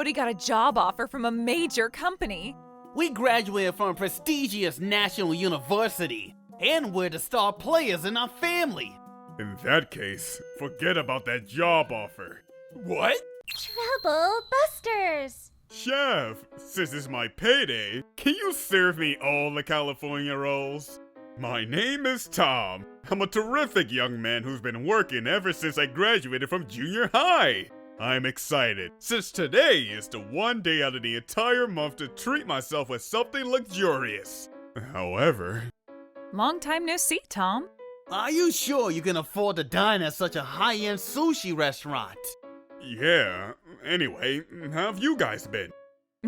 Cody got a job offer from a major company. We graduated from a prestigious national university, and we're the star players in our family. In that case, forget about that job offer. What? Trouble Busters! Chef, since it's my payday, can you serve me all the California rolls? My name is Tom. I'm a terrific young man who's been working ever since I graduated from junior high. I'm excited, since today is the one day out of the entire month to treat myself with something luxurious. However... Long time no see, Tom. Are you sure you can afford to dine at such a high-end sushi restaurant? Yeah, anyway, how have you guys been?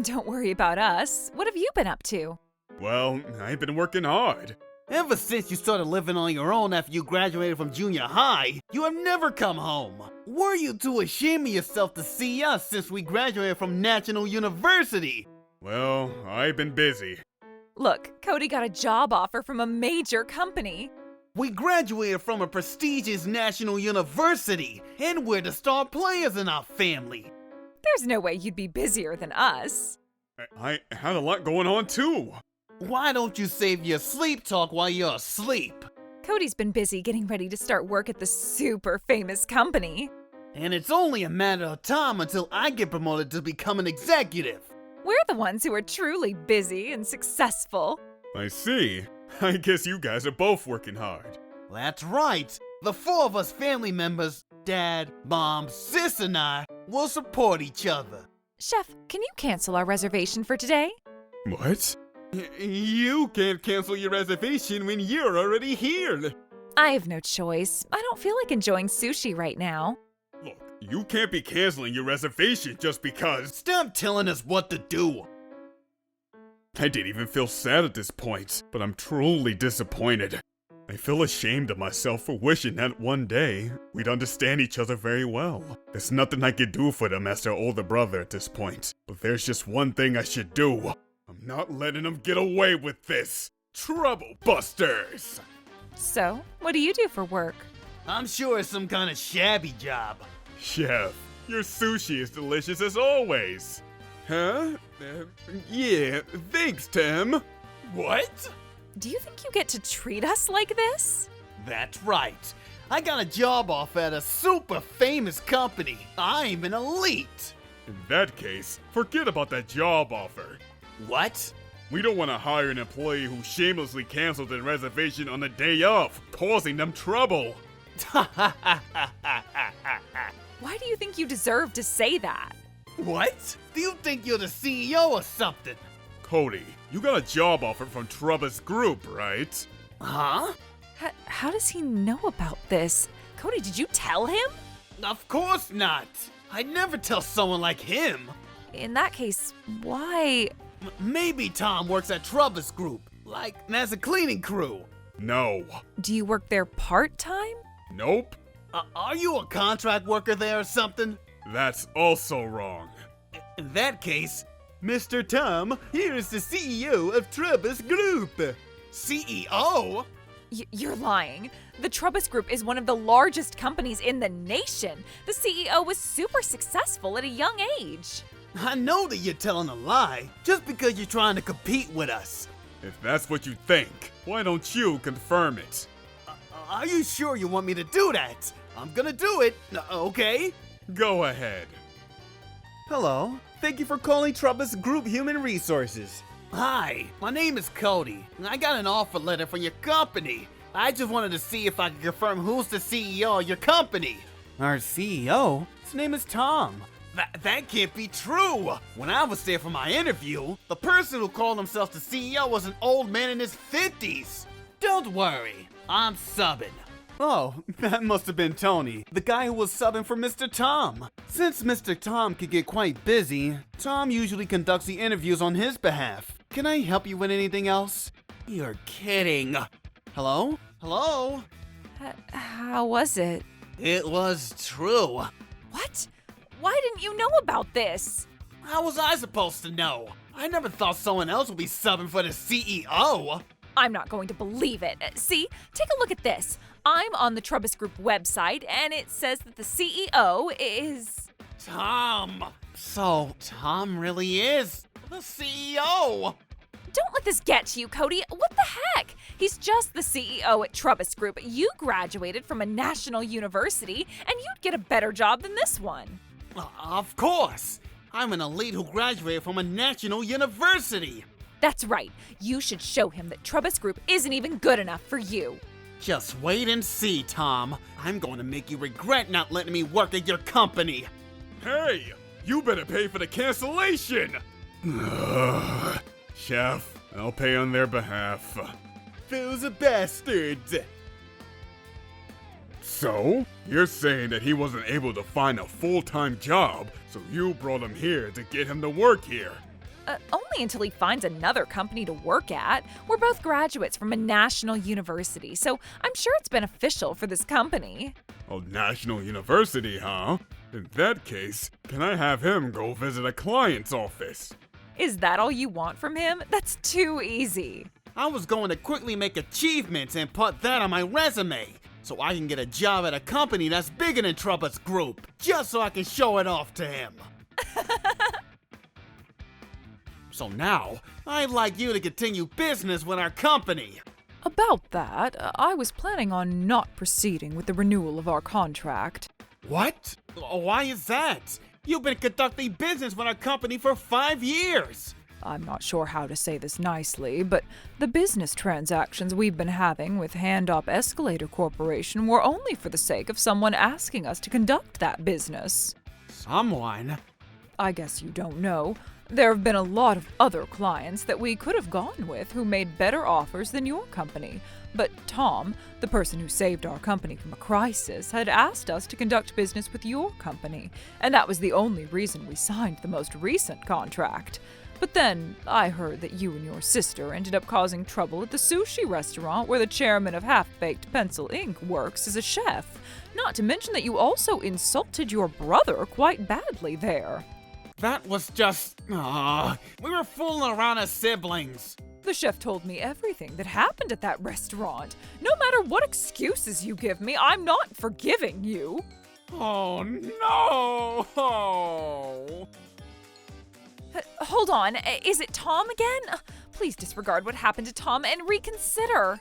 Don't worry about us. What have you been up to? Well, I've been working hard. Ever since you started living on your own after you graduated from junior high, you have never come home. Were you too ashamed of yourself to see us since we graduated from National University? Well, I've been busy. Look, Cody got a job offer from a major company. We graduated from a prestigious national university, and we're the star players in our family. There's no way you'd be busier than us. I had a lot going on too. Why don't you save your sleep talk while you're asleep? Cody's been busy getting ready to start work at the super famous company. And it's only a matter of time until I get promoted to become an executive. We're the ones who are truly busy and successful. I see. I guess you guys are both working hard. That's right. The four of us family members, Dad, Mom, Sis, and I, will support each other. Chef, can you cancel our reservation for today? What? You can't cancel your reservation when you're already here. I have no choice. I don't feel like enjoying sushi right now. Look, you can't be canceling your reservation just because. Stop telling us what to do. I didn't even feel sad at this point, but I'm truly disappointed. I feel ashamed of myself for wishing that one day we'd understand each other very well. There's nothing I could do for them as their older brother at this point, but there's just one thing I should do. I'm not letting them get away with this. Trouble Busters! So, what do you do for work? I'm sure it's some kind of shabby job. Chef, your sushi is delicious as always. Huh? Yeah, thanks, Tim. What? Do you think you get to treat us like this? That's right. I got a job offer at a super famous company. I'm an elite. In that case, forget about that job offer. What? We don't want to hire an employee who shamelessly cancels their reservation on the day of, causing them trouble. Why do you think you deserve to say that? What? Do you think you're the CEO or something? Cody, you got a job offer from Trouba's group, right? Huh? How does he know about this? Cody, did you tell him? Of course not. I'd never tell someone like him. In that case, why? Maybe Tom works at Trouba's group, like as a cleaning crew. No. Do you work there part-time? Nope. Are you a contract worker there or something? That's also wrong. In that case, Mr. Tom, here is the CEO of Trouba's group. CEO? You're lying. The Trubbas Group is one of the largest companies in the nation. The CEO was super successful at a young age. I know that you're telling a lie, just because you're trying to compete with us. If that's what you think, why don't you confirm it? Are you sure you want me to do that? I'm gonna do it, okay? Go ahead. Hello. Thank you for calling Trouba's Group Human Resources. Hi, my name is Cody, and I got an offer letter from your company. I just wanted to see if I could confirm who's the CEO of your company. Our CEO? His name is Tom. That can't be true! When I was there for my interview, the person who called himself the CEO was an old man in his 50s. Don't worry, I'm subbing. Oh, that must have been Tony, the guy who was subbing for Mr. Tom. Since Mr. Tom can get quite busy, Tom usually conducts the interviews on his behalf. Can I help you with anything else? You're kidding. Hello? Hello? How was it? It was true. What? Why didn't you know about this? How was I supposed to know? I never thought someone else would be subbing for the CEO. I'm not going to believe it. See, take a look at this. I'm on the Trubbas Group website, and it says that the CEO is... Tom! So, Tom really is the CEO! Don't let this get to you, Cody. What the heck? He's just the CEO at Trubbis Group. You graduated from a national university, and you'd get a better job than this one. Of course! I'm an elite who graduated from a national university! That's right. You should show him that Trubbis Group isn't even good enough for you. Just wait and see, Tom. I'm going to make you regret not letting me work at your company. Hey, you better pay for the cancellation! Chef, I'll pay on their behalf. Those are bastards! So, you're saying that he wasn't able to find a full-time job, so you brought him here to get him to work here? Only until he finds another company to work at. We're both graduates from a national university, so I'm sure it's beneficial for this company. A national university, huh? In that case, can I have him go visit a client's office? Is that all you want from him? That's too easy. I was going to quickly make achievements and put that on my resume, so I can get a job at a company that's bigger than Trubbis Group, just so I can show it off to him. So now, I'd like you to continue business with our company. About that, I was planning on not proceeding with the renewal of our contract. What? Why is that? You've been conducting business with our company for 5 years. I'm not sure how to say this nicely, but the business transactions we've been having with Hand Up Escalator Corporation were only for the sake of someone asking us to conduct that business. Someone? I guess you don't know. There have been a lot of other clients that we could have gone with who made better offers than your company. But Tom, the person who saved our company from a crisis, had asked us to conduct business with your company, and that was the only reason we signed the most recent contract. But then I heard that you and your sister ended up causing trouble at the sushi restaurant where the chairman of Half-Baked Pencil Inc. works as a chef. Not to mention that you also insulted your brother quite badly there. That was just... we were fooling around as siblings. The chef told me everything that happened at that restaurant. No matter what excuses you give me, I'm not forgiving you. Oh, no! Hold on, is it Tom again? Please disregard what happened to Tom and reconsider.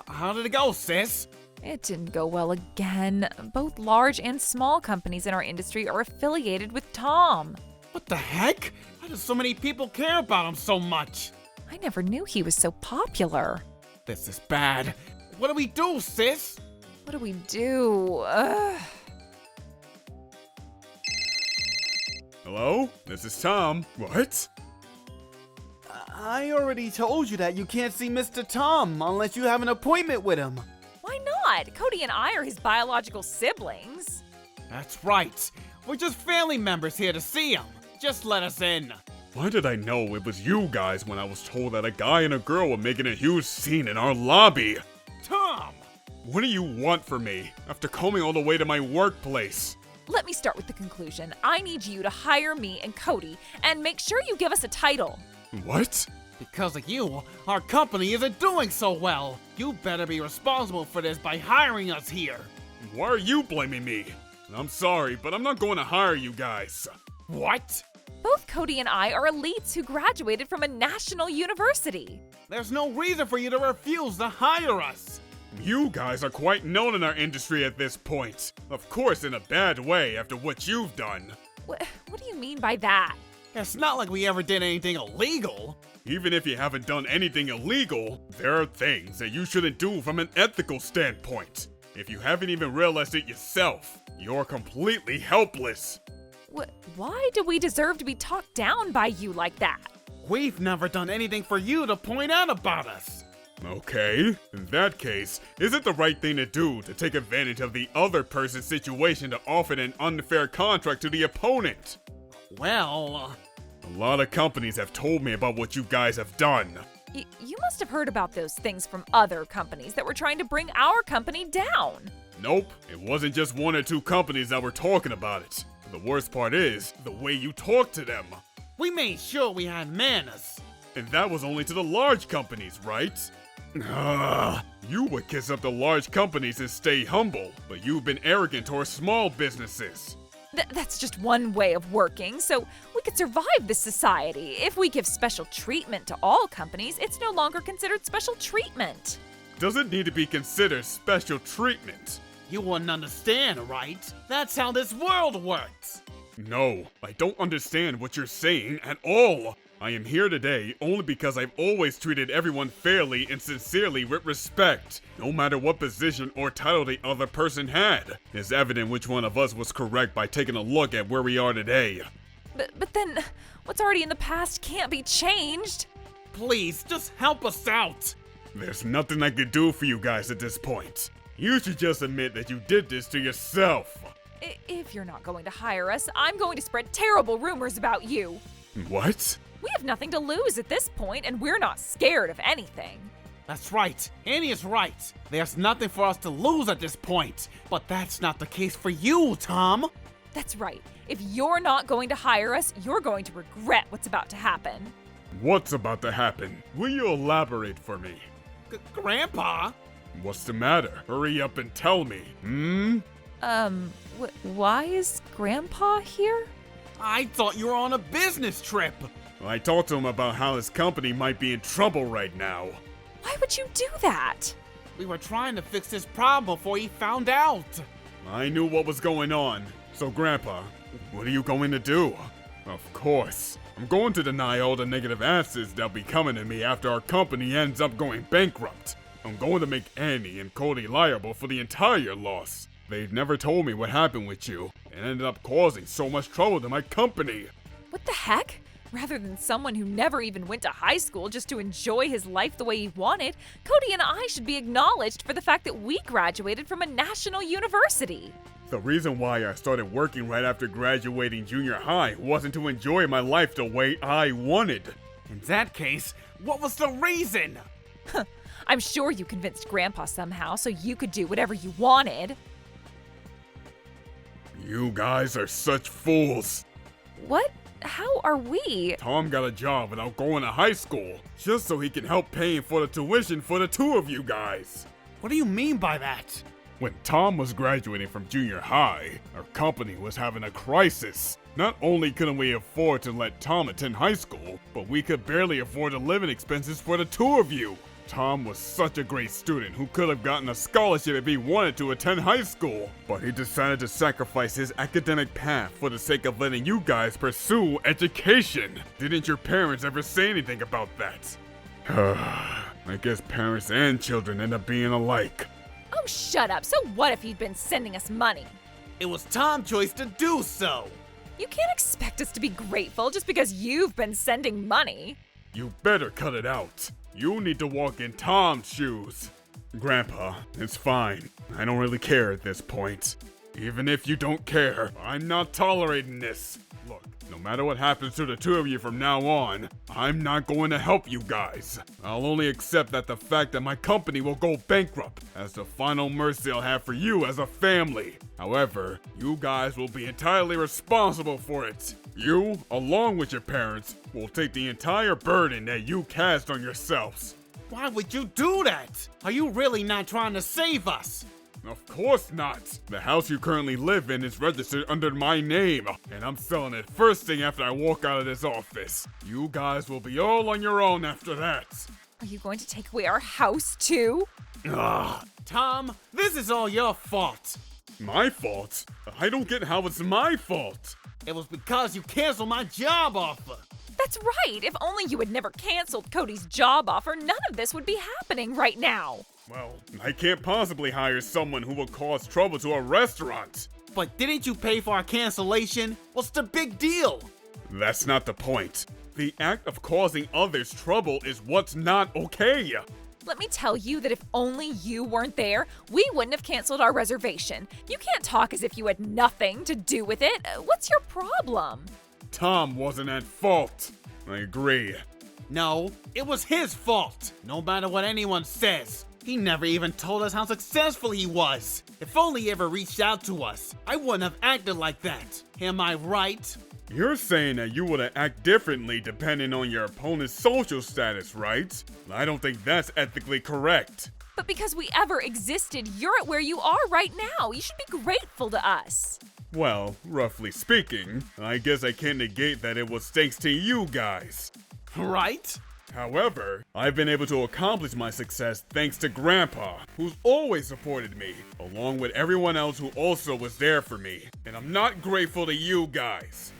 How did it go, sis? It didn't go well again. Both large and small companies in our industry are affiliated with Tom. What the heck? Why do so many people care about him so much? I never knew he was so popular. This is bad. What do we do, sis? What do we do? Hello? This is Tom. What? I already told you that you can't see Mr. Tom unless you have an appointment with him. Why not? Cody and I are his biological siblings. That's right. We're just family members here to see him. Just let us in. Why did I know it was you guys when I was told that a guy and a girl were making a huge scene in our lobby? Tom! What do you want from me after coming all the way to my workplace? Let me start with the conclusion. I need you to hire me and Cody and make sure you give us a title. What? Because of you, our company isn't doing so well. You better be responsible for this by hiring us here. Why are you blaming me? I'm sorry, but I'm not going to hire you guys. What? Both Cody and I are elites who graduated from a national university. There's no reason for you to refuse to hire us. You guys are quite known in our industry at this point. Of course, in a bad way after what you've done. What do you mean by that? It's not like we ever did anything illegal. Even if you haven't done anything illegal, there are things that you shouldn't do from an ethical standpoint. If you haven't even realized it yourself, you're completely helpless. Why do we deserve to be talked down by you like that? We've never done anything for you to point out about us. Okay, in that case, is it the right thing to do to take advantage of the other person's situation to offer an unfair contract to the opponent? Well... A lot of companies have told me about what you guys have done. You must have heard about those things from other companies that were trying to bring our company down. Nope, it wasn't just one or two companies that were talking about it. The worst part is, the way you talk to them. We made sure we had manners. And that was only to the large companies, right? You would kiss up the large companies and stay humble, but you've been arrogant towards small businesses. That's just one way of working, so we could survive this society. If we give special treatment to all companies, it's no longer considered special treatment. Does it need to be considered special treatment? You wouldn't understand, right? That's how this world works. No, I don't understand what you're saying at all. I am here today only because I've always treated everyone fairly and sincerely with respect, no matter what position or title the other person had. It's evident which one of us was correct by taking a look at where we are today. But then, what's already in the past can't be changed. Please, just help us out. There's nothing I could do for you guys at this point. You should just admit that you did this to yourself. If you're not going to hire us, I'm going to spread terrible rumors about you. What? We have nothing to lose at this point, and we're not scared of anything. That's right. Annie is right. There's nothing for us to lose at this point. But that's not the case for you, Tom. That's right. If you're not going to hire us, you're going to regret what's about to happen. What's about to happen? Will you elaborate for me? Grandpa? What's the matter? Hurry up and tell me. Why is Grandpa here? I thought you were on a business trip. I talked to him about how his company might be in trouble right now. Why would you do that? We were trying to fix this problem before he found out. I knew what was going on. So, Grandpa, what are you going to do? Of course, I'm going to deny all the negative acids that'll be coming to me after our company ends up going bankrupt. I'm going to make Annie and Cody liable for the entire loss. They've never told me what happened with you, and ended up causing so much trouble to my company. What the heck? Rather than someone who never even went to high school just to enjoy his life the way he wanted, Cody and I should be acknowledged for the fact that we graduated from a national university. The reason why I started working right after graduating junior high wasn't to enjoy my life the way I wanted. In that case, what was the reason? I'm sure you convinced Grandpa somehow so you could do whatever you wanted. You guys are such fools. What? How are we? Tom got a job without going to high school, just so he can help paying for the tuition for the two of you guys. What do you mean by that? When Tom was graduating from junior high, our company was having a crisis. Not only couldn't we afford to let Tom attend high school, but we could barely afford the living expenses for the two of you. Tom was such a great student who could have gotten a scholarship if he wanted to attend high school, but he decided to sacrifice his academic path for the sake of letting you guys pursue education. Didn't your parents ever say anything about that? I guess parents and children end up being alike. Oh, shut up. So what if he'd been sending us money? It was Tom's choice to do so. You can't expect us to be grateful just because you've been sending money. You better cut it out. You need to walk in Tom's shoes. Grandpa, it's fine. I don't really care at this point. Even if you don't care, I'm not tolerating this. Look, no matter what happens to the two of you from now on, I'm not going to help you guys. I'll only accept that the fact that my company will go bankrupt as the final mercy I'll have for you as a family. However, you guys will be entirely responsible for it. You, along with your parents, will take the entire burden that you cast on yourselves. Why would you do that? Are you really not trying to save us? Of course not. The house you currently live in is registered under my name, and I'm selling it first thing after I walk out of this office. You guys will be all on your own after that. Are you going to take away our house too? Ugh. Tom, this is all your fault. My fault? I don't get how it's my fault. It was because you canceled my job offer. That's right. If only you had never canceled Cody's job offer, none of this would be happening right now. Well, I can't possibly hire someone who will cause trouble to a restaurant. But didn't you pay for our cancellation? What's the big deal? That's not the point. The act of causing others trouble is what's not okay. Let me tell you that if only you weren't there, we wouldn't have canceled our reservation. You can't talk as if you had nothing to do with it. What's your problem? Tom wasn't at fault. I agree. No, it was his fault. No matter what anyone says. He never even told us how successful he was. If only he ever reached out to us, I wouldn't have acted like that. Am I right? You're saying that you would have acted differently depending on your opponent's social status, right? I don't think that's ethically correct. But because we ever existed, you're at where you are right now. You should be grateful to us. Well, roughly speaking, I guess I can't negate that it was thanks to you guys. Right? However, I've been able to accomplish my success thanks to Grandpa, who's always supported me, along with everyone else who also was there for me. And I'm not grateful to you guys.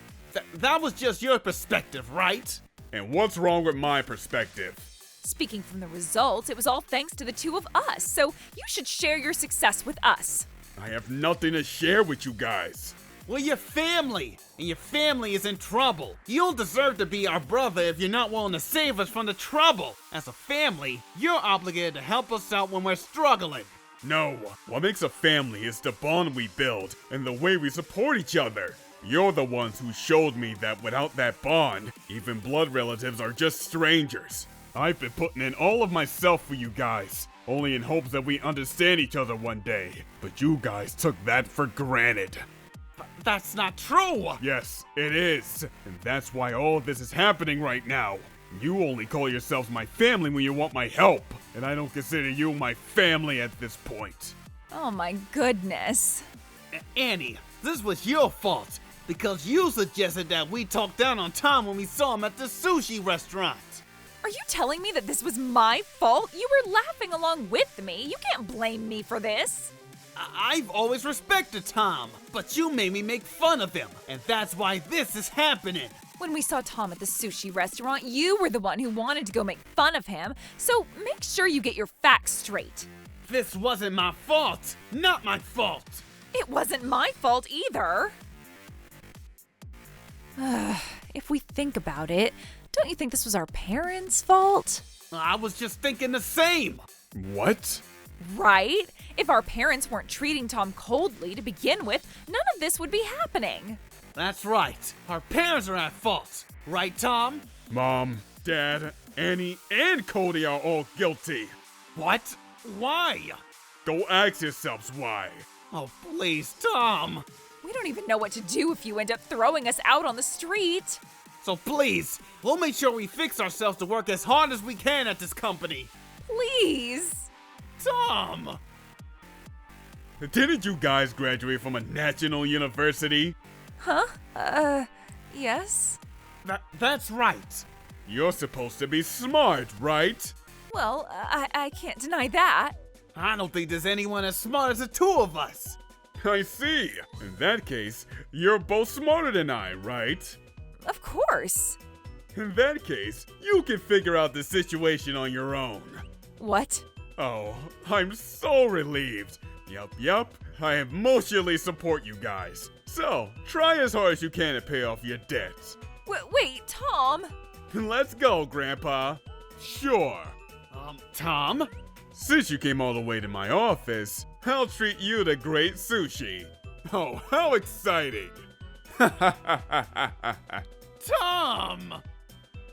That was just your perspective, right? And what's wrong with my perspective? Speaking from the results, it was all thanks to the two of us, so you should share your success with us. I have nothing to share with you guys. We're your family, and your family is in trouble. You don't deserve to be our brother if you're not willing to save us from the trouble. As a family, you're obligated to help us out when we're struggling. No, what makes a family is the bond we build and the way we support each other. You're the ones who showed me that without that bond, even blood relatives are just strangers. I've been putting in all of myself for you guys, only in hopes that we understand each other one day. But you guys took that for granted. That's not true! Yes, it is. And that's why all of this is happening right now. You only call yourselves my family when you want my help. And I don't consider you my family at this point. Oh my goodness. Annie, this was your fault. Because you suggested that we talk down on Tom when we saw him at the sushi restaurant. Are you telling me that this was my fault? You were laughing along with me. You can't blame me for this. I've always respected Tom, but you made me make fun of him, and that's why this is happening. When we saw Tom at the sushi restaurant, you were the one who wanted to go make fun of him, so make sure you get your facts straight. This wasn't my fault. Not my fault. It wasn't my fault either. If we think about it, don't you think this was our parents' fault? I was just thinking the same. What? Right? If our parents weren't treating Tom coldly to begin with, none of this would be happening. That's right. Our parents are at fault. Right, Tom? Mom, Dad, Annie, and Cody are all guilty. What? Why? Go ask yourselves why. Oh, please, Tom. We don't even know what to do if you end up throwing us out on the street. So please, we'll make sure we fix ourselves to work as hard as we can at this company. Please. Tom! Didn't you guys graduate from a national university? Huh? Yes? That's right. You're supposed to be smart, right? Well, I can't deny that. I don't think there's anyone as smart as the two of us. I see. In that case, you're both smarter than I, right? Of course. In that case, you can figure out the situation on your own. What? Oh, I'm so relieved. Yup, I emotionally support you guys. So, try as hard as you can to pay off your debts. Wait, Tom! Let's go, Grandpa. Sure. Tom? Since you came all the way to my office, I'll treat you to great sushi. Oh, how exciting! Tom!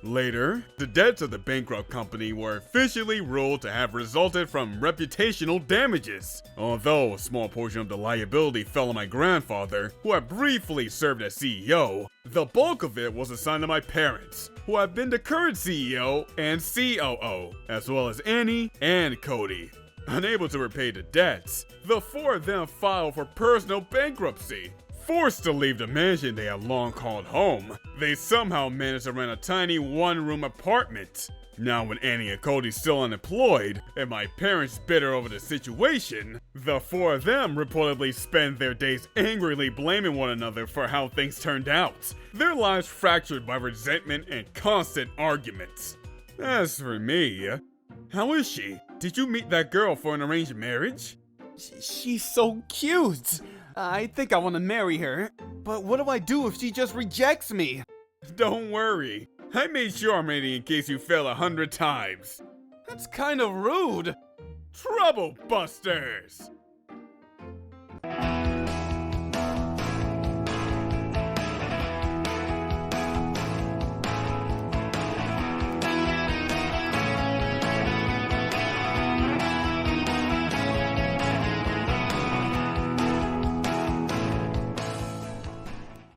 Later, the debts of the bankrupt company were officially ruled to have resulted from reputational damages. Although a small portion of the liability fell on my grandfather, who had briefly served as CEO, the bulk of it was assigned to my parents, who have been the current CEO and COO, as well as Annie and Cody. Unable to repay the debts, the four of them filed for personal bankruptcy. Forced to leave the mansion they had long called home, they somehow managed to rent a tiny one-room apartment. Now with Annie and Cody still unemployed, and my parents bitter over the situation, the four of them reportedly spend their days angrily blaming one another for how things turned out, their lives fractured by resentment and constant arguments. As for me, how is she? Did you meet that girl for an arranged marriage? She's so cute. I think I want to marry her. But what do I do if she just rejects me? Don't worry. I made sure I'm ready in case you fail 100 times. That's kind of rude. Trouble Busters!